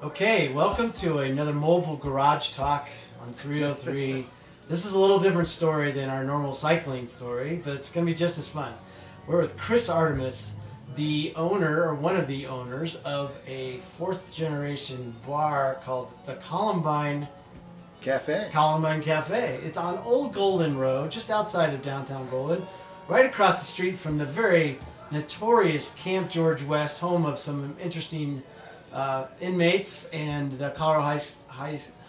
Okay, welcome to another mobile garage talk on 303. This is a little different story than our normal cycling story, but it's going to be just as fun. We're with Chris Artemis, the owner, or one of the owners, of a fourth generation bar called the Columbine Cafe. Columbine Cafe. It's on Old Golden Road, just outside of downtown Golden, right across the street from the very notorious Camp George West, home of some interesting inmates and the Colorado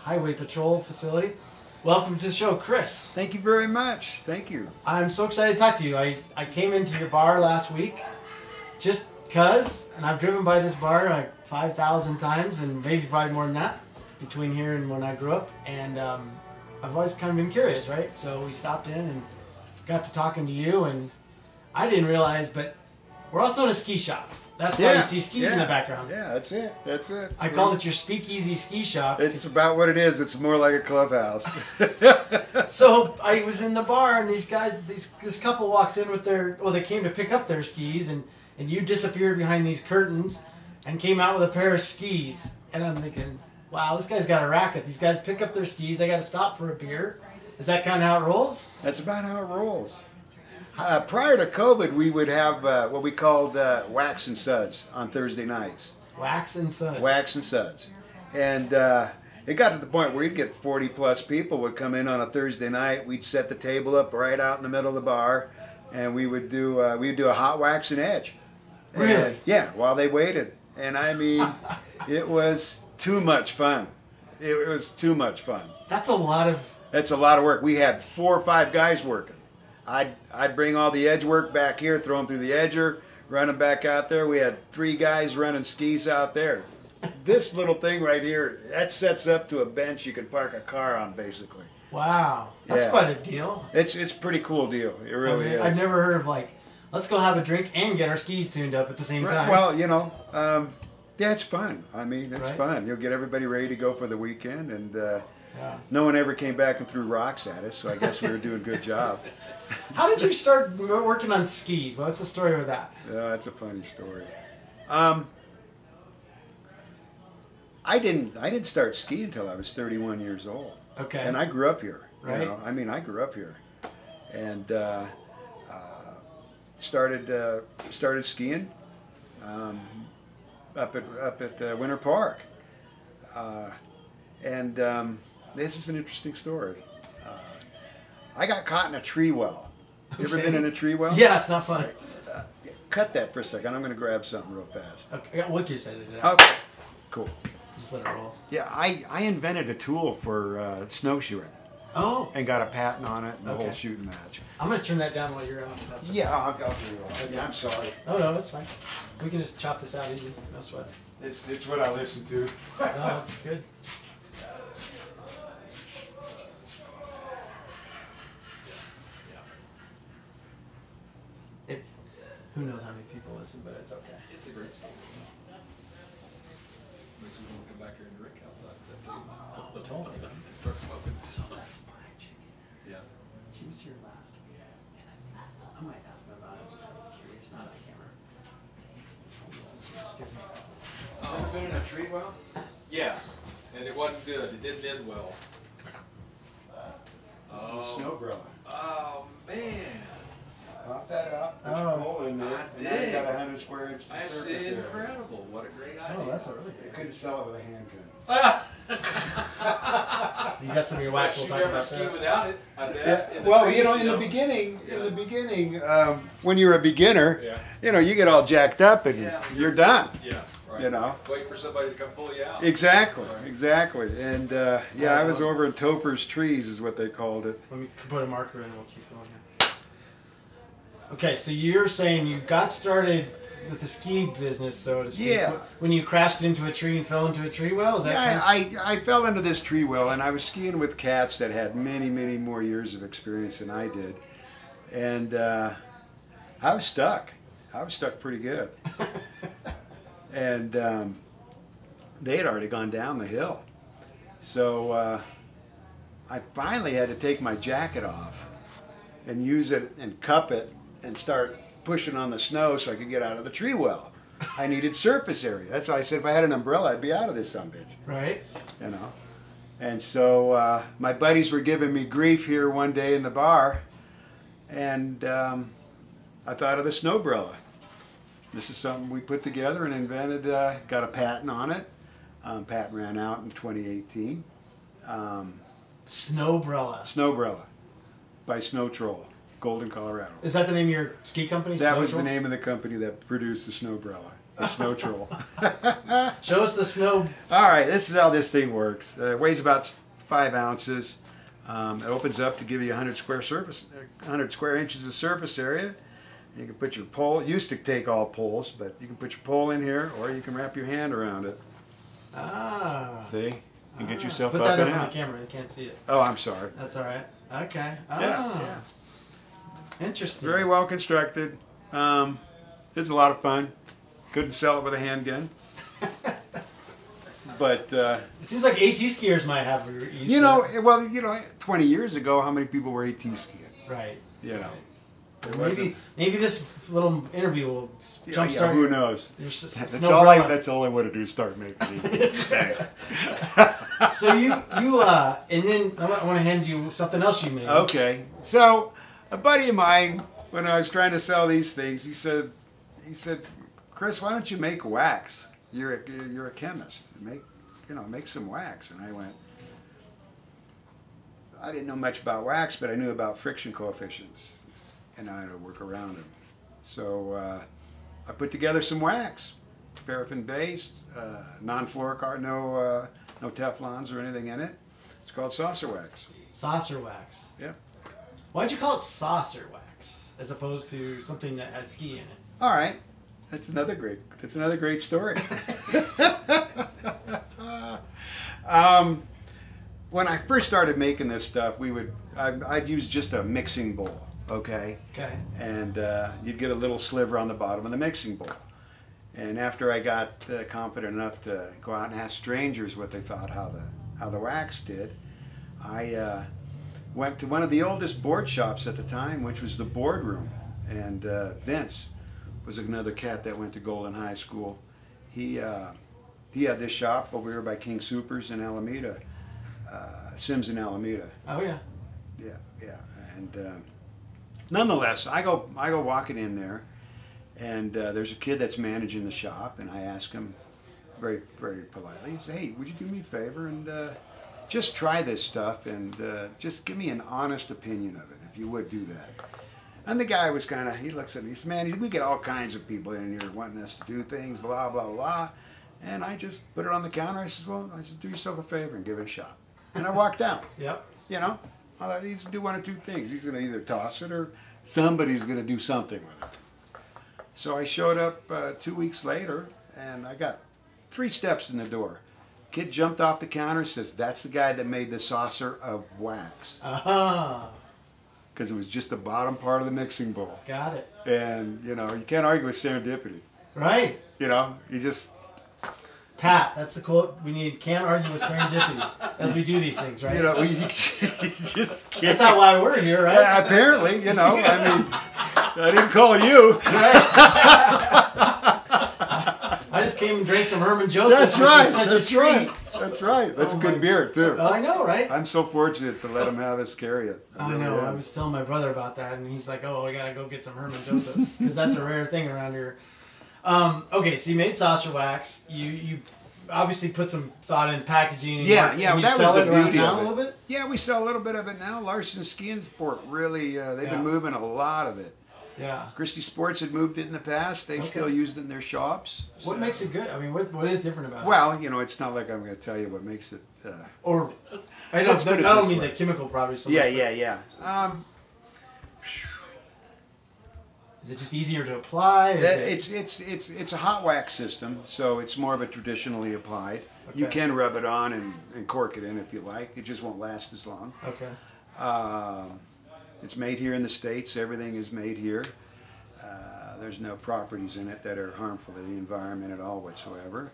Highway Patrol facility. Welcome to the show, Chris. Thank you very much. Thank you. I'm so excited to talk to you. I came into your bar last week just because, and I've driven by this bar like 5,000 times, and maybe probably more than that, between here and when I grew up, and I've always kind of been curious, right? So we stopped in and got to talking to you, and I didn't realize, but we're also in a ski shop. That's why you see skis in the background. Yeah, that's it. That's it. I called it your speakeasy ski shop. It's about what it is. It's more like a clubhouse. So I was in the bar, and these guys, this couple walks in with their, well, they came to pick up their skis, and you disappeared behind these curtains and came out with a pair of skis. And I'm thinking, wow, this guy's got a racket. These guys pick up their skis. They got to stop for a beer. Is that kind of how it rolls? That's about how it rolls. Prior to COVID, we would have what we called wax and suds on Thursday nights. Wax and suds. Wax and suds. And it got to the point where we'd get 40 plus people would come in on a Thursday night. We'd set the table up right out in the middle of the bar, and we would do a hot wax and edge. Really? And, yeah, while they waited. And I mean, it was too much fun. It was too much fun. That's a lot of... That's a lot of work. We had 4 or 5 guys working. I'd bring all the edge work back here, throw them through the edger, run them back out there. We had 3 guys running skis out there. This little thing right here, that sets up to a bench you can park a car on, basically. Wow. That's quite a deal. It's a pretty cool deal. It really is. I've never heard of, like, let's go have a drink and get our skis tuned up at the same time. Well, you know, yeah, it's fun. I mean, it's fun. You'll get everybody ready to go for the weekend, and no one ever came back and threw rocks at us, so I guess we were doing a good job. How did you start working on skis? What's the story with that? That's a funny story. I didn't start skiing until I was 31 years old. Okay. And I grew up here. Right. You know? I mean, I grew up here, and started skiing up at Winter Park, and this is an interesting story. I got caught in a tree well. You ever been in a tree well? Yeah, it's not fun. Cut that for a second. I'm going to grab something real fast. Okay, I got what you said. Okay, cool. Just let it roll. Yeah, I invented a tool for snowshoeing. Oh. And got a patent on it and the whole shooting match. I'm going to turn that down while you're out. Yeah, I'll do it. Yeah, I'm sorry. Oh, no, that's fine. We can just chop this out easy. No sweat. It's what I listen to. No, that's good. Who knows how many people listen, but it's okay. It's a great song. Makes me want to come back here and drink outside. Oh, totally. Start smoking. So that's my chicken. Yeah. She was here last week, and I might ask her about it, just curious, not on camera. Ever been in a tree well? Yes, and it wasn't good. It didn't end well. This is a snow grower. Oh, man. Pop that out. Put your pole in there. And now you got 100 square inches of That's surface there. incredible. What a great idea. Oh, that's a really They good. couldn't sell it with a hand gun. You got some of your wax. We'll You talk never about ski that. without it, I bet. Yeah. In the Well, trees, you know, in the beginning, when you're a beginner, you know, you get all jacked up and you're done. Yeah, right. You know. Wait for somebody to come pull you out. Exactly, exactly. And yeah, I was over in Topher's Trees is what they called it. Let me put a marker in and we'll keep going here. Okay, so you're saying you got started with the ski business, so to speak, when you crashed into a tree and fell into a tree well? Is that I fell into this tree well, and I was skiing with cats that had many, many more years of experience than I did. And I was stuck. I was stuck pretty good. And they had already gone down the hill. So I finally had to take my jacket off and use it and cup it and start pushing on the snow so I could get out of the tree well. I needed surface area. That's why I said if I had an umbrella, I'd be out of this sumbitch. Right. You know. And so my buddies were giving me grief here one day in the bar, and I thought of the snowbrella. This is something we put together and invented, got a patent on it. Patent ran out in 2018. Snowbrella. Snowbrella by Snow Troll, Golden, Colorado. Is that the name of your ski company? That Snow was Troll? the name of the company that produced the Snowbrella, the Snow Troll. Show us the snow. All right, this is how this thing works. It weighs about 5 ounces. It opens up to give you 100 square inches of surface area. You can put your pole. It used to take all poles, but you can put your pole in here, or you can wrap your hand around it. Ah. See? You get yourself Put up that and up on out. the camera. They can't see it. Oh, I'm sorry. That's all right. Okay. Yeah, Ah. yeah. Interesting. Very well constructed. It's a lot of fun. Couldn't sell it with a handgun. But It seems like AT skiers might have. you know, well, 20 years ago, how many people were AT skiing? Right. You know, Maybe this little interview will jumpstart. who knows? Your That's all I want to do is start making these. Thanks. So you and then I want to hand you something else you made. Okay, so a buddy of mine, when I was trying to sell these things, he said, Chris, why don't you make wax? You're a chemist. Make some wax. And I went, I didn't know much about wax, but I knew about friction coefficients, and I had to work around them. So I put together some wax, paraffin-based, non-fluorocarbon, no Teflons or anything in it. It's called SaucerWax. SaucerWax. Yep. Why'd you call it SaucerWax as opposed to something that had ski in it? All right. That's another great story. When I first started making this stuff, I'd use just a mixing bowl, okay? Okay. And you'd get a little sliver on the bottom of the mixing bowl. And after I got confident enough to go out and ask strangers what they thought how the wax did, I went to one of the oldest board shops at the time, which was the Boardroom, and Vince was another cat that went to Golden High School. He had this shop over here by King Soopers in Alameda, Sims in Alameda. Oh yeah. Yeah. And nonetheless, I go walking in there, and there's a kid that's managing the shop, and I ask him very, very politely, he said, hey, would you do me a favor and just try this stuff and just give me an honest opinion of it, if you would do that. And the guy was he looks at me, he says, man, we get all kinds of people in here wanting us to do things, blah, blah, blah. And I just put it on the counter. I said, do yourself a favor and give it a shot. And I walked out. Yep. You know, I thought he's going to do one of two things. He's going to either toss it or somebody's going to do something with it. So I showed up 2 weeks later, and I got 3 steps in the door. Kid jumped off the counter, says, that's the guy that made the saucer of wax. Uh-huh. Because it was just the bottom part of the mixing bowl. Got it. And, you can't argue with serendipity. Right. You just... Pat, that's the quote we need. Can't argue with serendipity as we do these things, right? We just can't. That's not why we're here, right? Yeah, apparently, I mean, I didn't call you. Right. I just came and drank some Herman Josephs. That's right. Such That's a treat. right. That's right. That's good beer too. Oh, I know, right? I'm so fortunate to let him have us carry it. I know. I was telling my brother about that, and he's like, "Oh, we gotta go get some Herman Josephs because that's a rare thing around here." Okay, so you made SaucerWax. You obviously put some thought in packaging. And Yeah. and That you was sell the it around beauty town of a it. little bit. Yeah, we sell a little bit of it now. Larson Ski and Sport really, they've been moving a lot of it. Yeah. Christie Sports had moved it in the past. They still used it in their shops. What makes it good? I mean, what is different about it? Well, it's not like I'm going to tell you what makes it. Or I Let's put it don't this mean way. the chemical properties. So Yeah. Is it just easier to apply? It's a hot wax system, so it's more of a traditionally applied. Okay. You can rub it on and cork it in if you like. It just won't last as long. Okay. It's made here in the States. Everything is made here. There's no properties in it that are harmful to the environment at all whatsoever.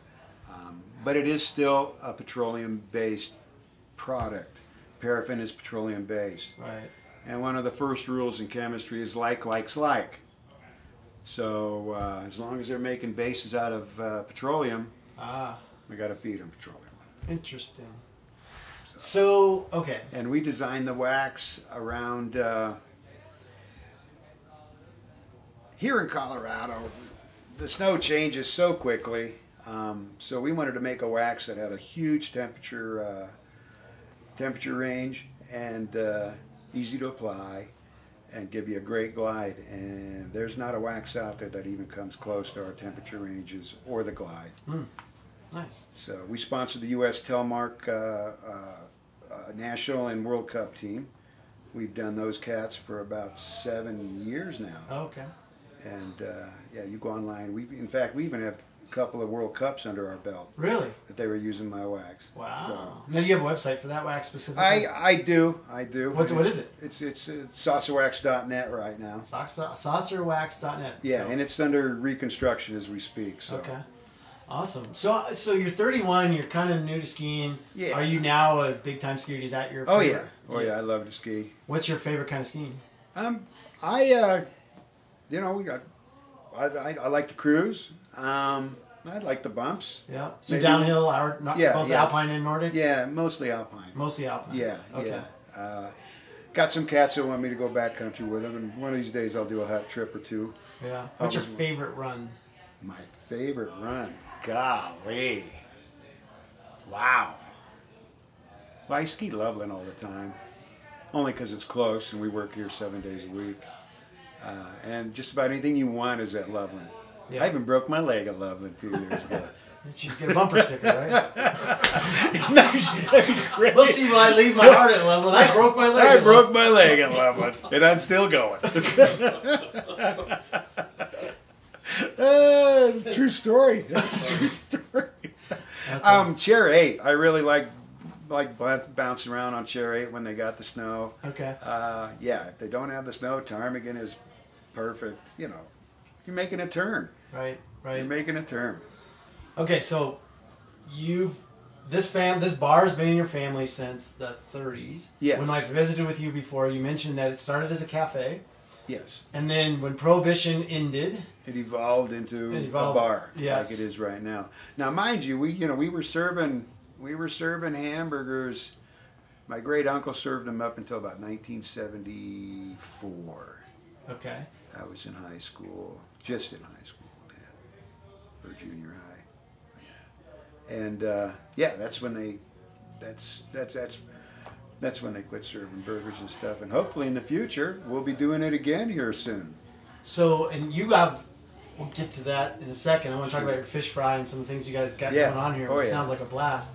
But it is still a petroleum-based product. Paraffin is petroleum-based. Right. And one of the first rules in chemistry is like likes like. So as long as they're making bases out of petroleum, we got to feed them petroleum. Interesting. So, okay. And we designed the wax around here in Colorado. The snow changes so quickly, so we wanted to make a wax that had a huge temperature range and easy to apply and give you a great glide. And there's not a wax out there that even comes close to our temperature ranges or the glide. Nice. So we sponsored the U.S. Telemark National and World Cup team. We've done those cats for about 7 years now. Okay. And yeah, you go online. In fact, we even have a couple of World Cups under our belt. Really? That they were using my wax. Wow. So, Now, do you have a website for that wax specifically? I do. What is it? It's SaucerWax.net right now. SaucerWax.net. Yeah, so. and it's under reconstruction as we speak. So. Okay. Awesome. So you're 31. You're kind of new to skiing. Yeah. Are you now a big time skier? Is that your Oh favorite? yeah. Oh yeah. I love to ski. What's your favorite kind of skiing? You know, I like to cruise. I like the bumps. Yeah. So Maybe, downhill, or not, both alpine and Nordic? Yeah, mostly alpine. Mostly alpine. Yeah. Okay. Yeah. Got some cats that want me to go backcountry with them, and one of these days I'll do a hot trip or two. Yeah. What's your favorite run? My favorite run? Golly. Wow. Well, I ski Loveland all the time, only because it's close and we work here 7 days a week. And just about anything you want is at Loveland. Yeah. I even broke my leg at Loveland 2 years ago. You should get a bumper sticker, right? That'd be great. We'll see why I leave my heart at Loveland. I broke my leg. I broke my leg at Loveland, and I'm still going. True story. That's a true story. Chair 8. I really like bouncing around on Chair 8 when they got the snow. Okay. Yeah, if they don't have the snow, ptarmigan is perfect. You know, you're making a turn. Right. You're making a turn. Okay, so this bar has been in your family since the 30s. Yes. When I visited with you before, you mentioned that it started as a cafe. Yes. And then when Prohibition ended, it evolved into a bar, yes, like it is right now. Now, mind you, we were serving hamburgers. My great uncle served them up until about 1974. Okay. I was in high school, just in high school then, or junior high. Yeah. And yeah, that's when they quit serving burgers and stuff. And hopefully in the future we'll be doing it again here soon. So, and we'll get to that in a second. I want to talk about your fish fry and some of the things you guys got going on here. It sounds like a blast.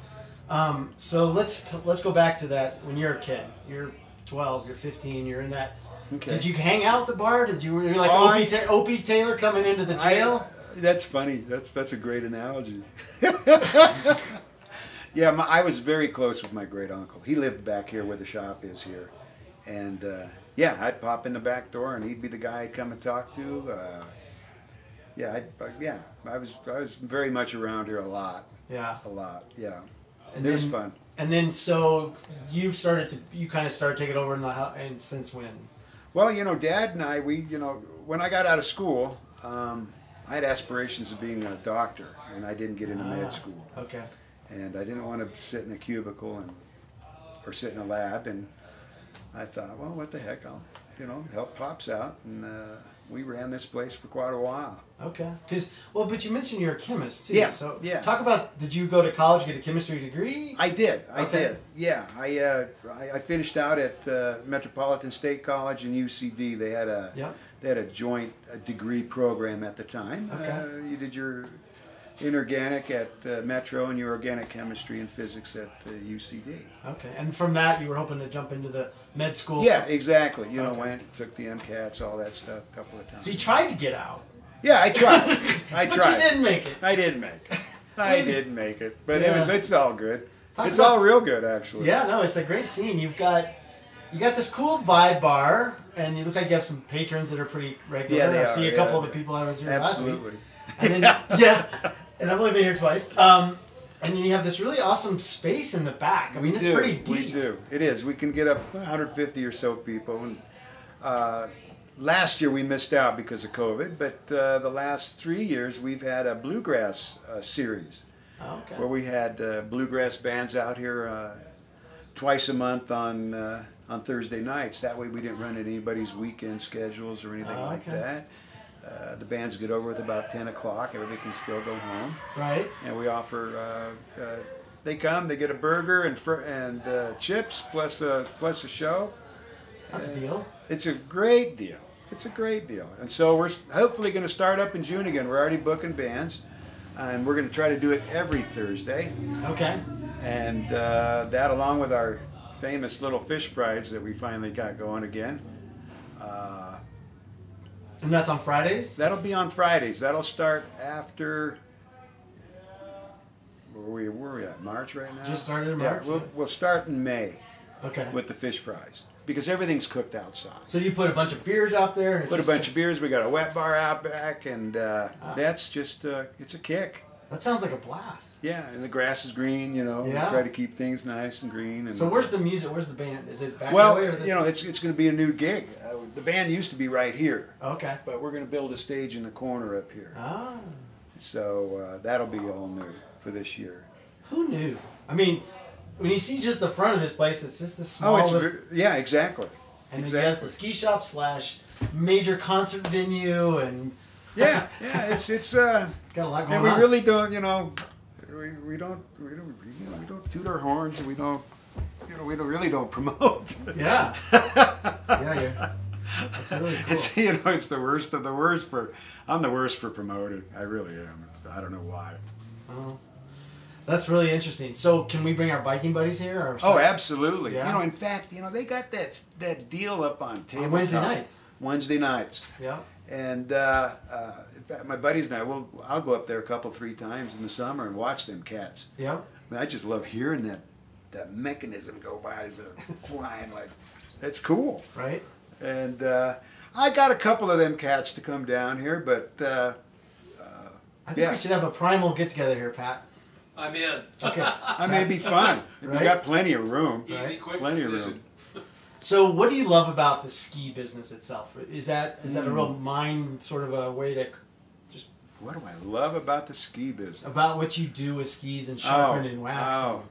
So let's go back to that when you're a kid. You're 12, you're 15, you're in that. Okay. Did you hang out at the bar? Were you like Opie Taylor coming into the jail? That's funny. That's a great analogy. Yeah, I was very close with my great uncle. He lived back here where the shop is here, and yeah, I'd pop in the back door and he'd be the guy I'd come and talk to. Yeah, I was very much around here a lot. Yeah. A lot. Yeah. And it was fun. And then so you kind of started taking over in the house, and since when? Well, Dad and I, when I got out of school, I had aspirations of being a doctor, and I didn't get into med school. Okay. And I didn't want to sit in a cubicle or sit in a lab, and I thought, well, what the heck, I'll, help Pops out, and we ran this place for quite a while. Okay. But you mentioned you're a chemist, too. Yeah. So yeah. Talk about, did you go to college, get a chemistry degree? I did. I did. Yeah. I finished out at Metropolitan State College and UCD. They had a joint degree program at the time. Okay. You did your inorganic at Metro and your organic chemistry and physics at UCD. Okay. And from that, you were hoping to jump into the med school? Yeah, exactly. Went, took the MCATs, all that stuff a couple of times. So you tried to get out? Yeah, I tried. But you didn't make it. I didn't make it. I didn't make it. But it's all good. It's all real good, actually. Yeah, no, it's a great scene. You got this cool vibe bar, and you look like you have some patrons that are pretty regular. Yeah, I've seen a couple of the people I was here last week. Absolutely. And then, and I've only been here twice. And then you have this really awesome space in the back. I mean, it's pretty deep. We do. It is. We can get up 150 or so people. And, last year we missed out because of COVID, but the last 3 years we've had a Bluegrass series. Oh, okay. Where we had Bluegrass bands out here twice a month on Thursday nights. That way we didn't run into anybody's weekend schedules or anything like that. The bands get over with about 10 o'clock. Everybody can still go home. Right. And we offer, they come, they get a burger and chips plus a show. That's a deal. It's a great deal. It's a great deal. And so we're hopefully going to start up in June again. We're already booking bands. And we're going to try to do it every Thursday. Okay. And that along with our famous little fish fries that we finally got going again. And that's on Fridays? That'll be on Fridays. That'll start after, where are we at, March right now? Just started in March? Yeah, we'll start in May. Okay. With the fish fries. Because everything's cooked outside. So you put a bunch of beers out there? And put a bunch of beers. We got a wet bar out back. And that's just, it's a kick. That sounds like a blast. Yeah, and the grass is green, you know. Yeah. We try to keep things nice and green. And so where's the music? Where's the band? Is it back that way or this you know, way? it's going to be a new gig. The band used to be right here. Okay. But we're going to build a stage in the corner up here. Ah. So that'll be all new for this year. Who knew? I mean, when you see just the front of this place, it's just a small... yeah, exactly. And then it's a ski shop / major concert venue and... Yeah, it's got a lot going on. And we really don't, you know, we don't toot our horns, and we really don't promote. Yeah. Yeah. That's really cool. It's, you know, it's the worst of the worst I'm the worst for promoting. I really am. I don't know why. Oh. That's really interesting. So can we bring our biking buddies here? Or oh, absolutely. Yeah. You know, in fact, you know, they got that deal up on table. On Wednesday nights. Wednesday nights. Yeah. And in fact, my buddies and I'll go up there 3 times in the summer and watch them cats. Yeah. I mean, I just love hearing that mechanism go by as they're flying. Like, that's cool. Right. And I got a couple of them cats to come down here, but I think we should have a primal get together here, Pat. I'm in. Okay. I mean, it'd be fun. Right? We got plenty of room. Easy, quick plenty decision. of room. So what do you love about the ski business itself? Is that a real mind sort of a way to just... What do I love about the ski business? About what you do with skis and sharpen and wax. Oh.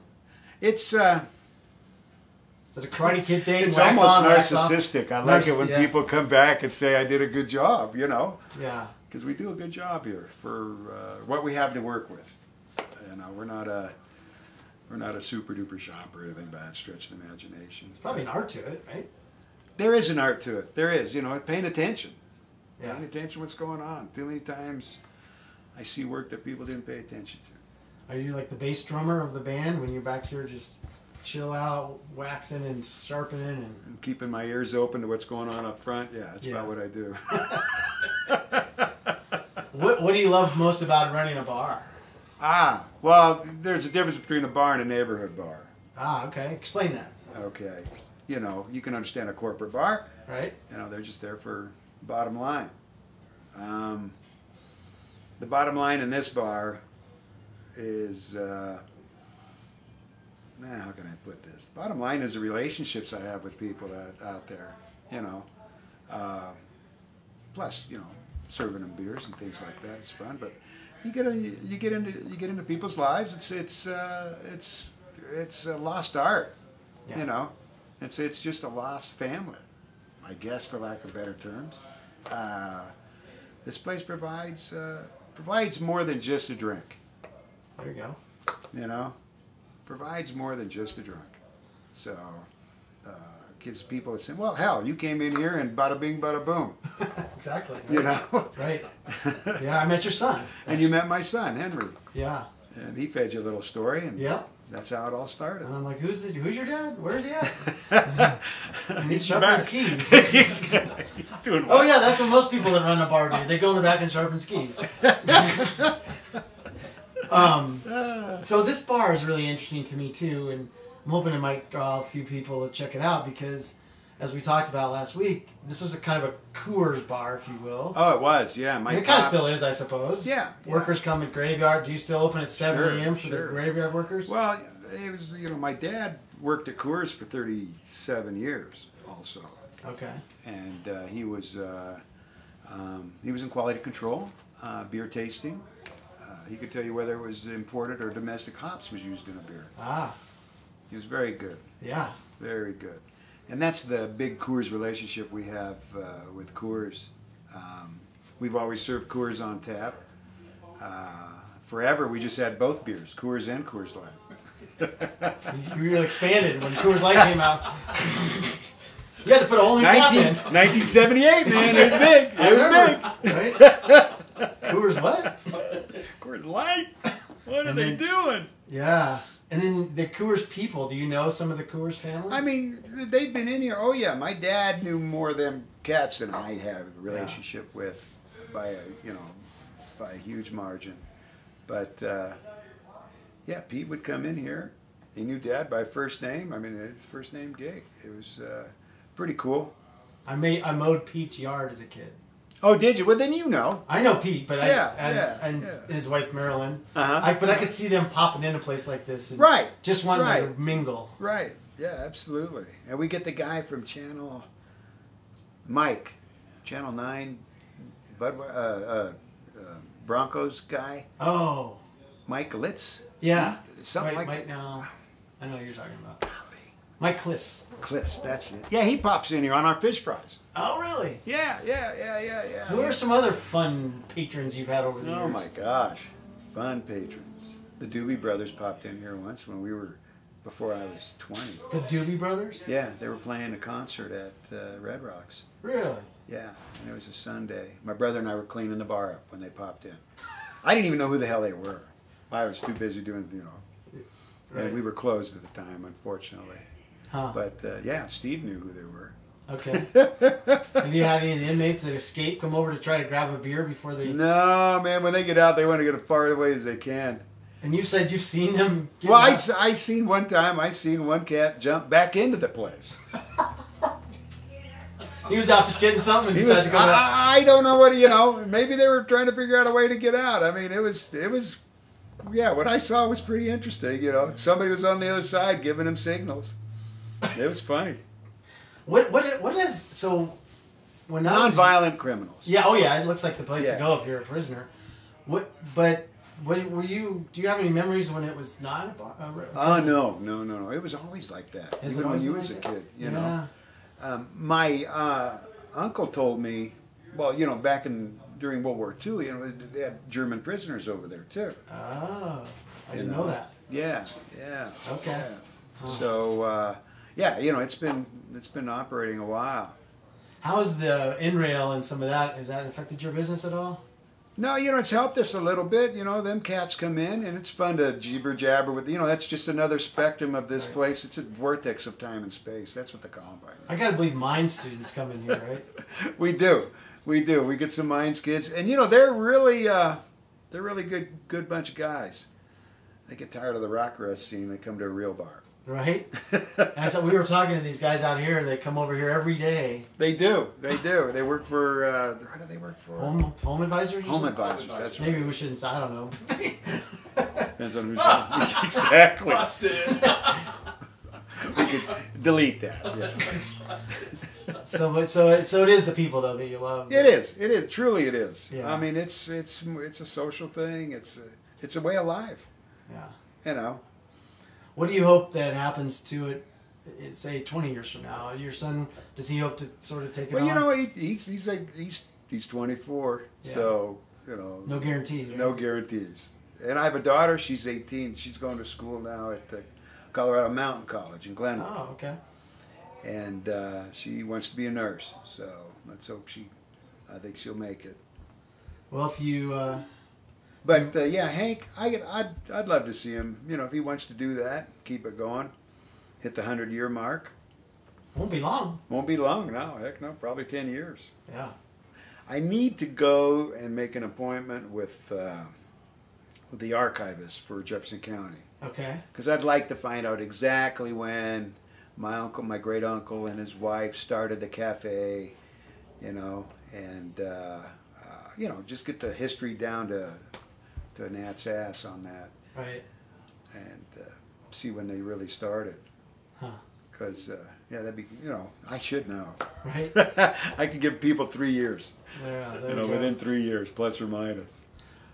It's... Is it a Karate Kid thing? It's wax almost on, wax off? narcissistic. I like it when people come back and say, I did a good job, you know. Yeah. Because we do a good job here for what we have to work with. You know, we're not a super duper shop or anything by that stretch of the imagination. There's probably an art to it, right? There is an art to it. There is, you know, paying attention. Yeah. Paying attention to what's going on. Too many times I see work that people didn't pay attention to. Are you like the bass drummer of the band when you're back here just chill out, waxing and sharpening and keeping my ears open to what's going on up front? Yeah, that's about what I do. What do you love most about running a bar? Well, there's a difference between a bar and a neighborhood bar. Okay. Explain that. Okay. You know, you can understand a corporate bar. Right. You know, they're just there for bottom line. The bottom line in this bar is, how can I put this? The bottom line is the relationships I have with people out there, you know. Plus, you know, serving them beers and things like that. It's fun, but you get into people's lives. It's a lost art, you know. It's just a lost family, I guess, for lack of better terms. This place provides more than just a drink. There you go. You know, provides more than just a drink. So gives people a sense. Well, hell, you came in here and bada bing, bada boom. Exactly. Right. You know. Right. Yeah, I met your son. And you met my son, Henry. Yeah. And he fed you a little story, and yeah, that's how it all started. And I'm like, who's your dad? Where's he at? And he's sharpening skis. He's doing well. Oh yeah, that's what most people that run a bar do. They go in the back and sharpen skis. So this bar is really interesting to me too, and I'm hoping it might draw a few people to check it out because, as we talked about last week, this was a kind of a Coors bar, if you will. Oh, it was, yeah. And it kind of still is, I suppose. Yeah. Workers come at graveyard. Do you still open at 7 a.m. for the Sure. graveyard workers? Well, it was, you know, my dad worked at Coors for 37 years also. Okay. And he was in quality control, beer tasting. He could tell you whether it was imported or domestic hops was used in a beer. Ah. He was very good. Yeah. Very good. And that's the big Coors relationship we have with Coors. We've always served Coors on tap. Forever, we just had both beers, Coors and Coors Light. You really expanded when Coors Light came out. You had to put a whole new tap in. 1978, man. It was big. It was big. Right? Coors what? Coors Light? What are they doing? Yeah. And then the Coors people, do you know some of the Coors family? I mean, they've been in here. Oh, yeah. My dad knew more of them cats than I have a relationship with by a huge margin. But, yeah, Pete would come in here. He knew Dad by first name. I mean, it's first name gig. It was pretty cool. I mowed Pete's yard as a kid. Oh, did you? Well, then you know. I know Pete, but and his wife Marilyn. Uh-huh. But I could see them popping in a place like this, and right, just wanting to mingle. Right. Yeah, absolutely. And we get the guy from Channel 9, Broncos guy. Oh. Mike Litz. Yeah. Something like that. No, I know what you're talking about. Mike Kliss. Kliss, that's it. Yeah, he pops in here on our fish fries. Oh, really? Yeah. Who are some other fun patrons you've had over the years? Oh, my gosh. Fun patrons. The Doobie Brothers popped in here once before I was 20. The Doobie Brothers? Yeah, they were playing a concert at Red Rocks. Really? Yeah, and it was a Sunday. My brother and I were cleaning the bar up when they popped in. I didn't even know who the hell they were. I was too busy doing, Right. And we were closed at the time, unfortunately. Huh. But, yeah, Steve knew who they were. Okay. Have you had any of the inmates that escape come over to try to grab a beer before they... No, man, when they get out, they want to get as far away as they can. And you said you've seen them... Well, I seen one time, one cat jump back into the place. He was out just getting something and decided to go out. I don't know what, maybe they were trying to figure out a way to get out. I mean, it was, yeah, what I saw was pretty interesting, Somebody was on the other side giving him signals. It was funny. What is, so, when non-violent criminals. Yeah, oh yeah, it looks like the place Yeah. to go if you're a prisoner. Were you, do you have any memories when it was not a bar? Oh, no. It was always like that, even when you was a kid, know. My uncle told me, well, back during World War II, they had German prisoners over there too. Oh, I didn't know that. Yeah. Okay. Yeah. Huh. So, yeah, it's been operating a while. How's the in-rail and some of that, has that affected your business at all? No, it's helped us a little bit. Them cats come in, and it's fun to jibber-jabber with. That's just another spectrum of this place. It's a vortex of time and space. That's what the Columbine is. I gotta believe mine students come in here, right? We do. We get some Mines kids, and they're really good bunch of guys. They get tired of the rock rust scene. They come to a real bar. Right? We were talking to these guys out here. They come over here every day. They do. They work for. How do they work for? Home advisors. Home advisors. That's right. Maybe we shouldn't. I don't know. Depends on who's exactly. Busted. We could delete that. Yeah. So it is the people though that you love. It is. Truly, it is. Yeah. I mean, it's a social thing. It's a way of life. Yeah. What do you hope that happens to it? Say 20 years from now, your son, does he hope to sort of take it on? Well, he's 24, Yeah. so no guarantees. Right? No guarantees. And I have a daughter. She's 18. She's going to school now at the Colorado Mountain College in Glenwood. Oh, okay. And she wants to be a nurse. So let's hope I think she'll make it. Well, if you. But yeah, Hank, I'd love to see him. If he wants to do that, keep it going, hit the 100-year mark. Won't be long. Won't be long. No, heck no, probably 10 years. Yeah. I need to go and make an appointment with the archivist for Jefferson County. Okay. Because I'd like to find out exactly when my great uncle and his wife started the cafe, and just get the history down to a gnat's ass on that. Right. And see when they really started. Huh. Because, yeah, that'd be, I should know. Right? I could give people 3 years. There we go. Within 3 years, plus or minus.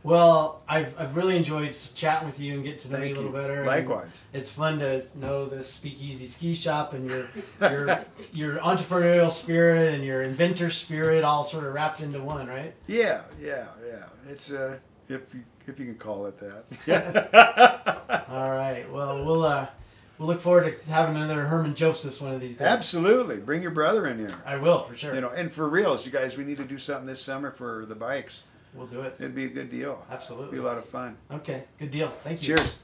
Well, I've really enjoyed chatting with you and get to know you a little better. Likewise. And it's fun to know this Speakeasy Ski Shop and your entrepreneurial spirit and your inventor spirit all sort of wrapped into one, right? Yeah. It's if you can call it that. All right. Well, we'll look forward to having another Herman Josephs one of these days. Absolutely. Bring your brother in here. I will, for sure. And for reals, you guys, we need to do something this summer for the bikes. We'll do it. It'd be a good deal. Absolutely. It'd be a lot of fun. Okay. Good deal. Thank you. Cheers.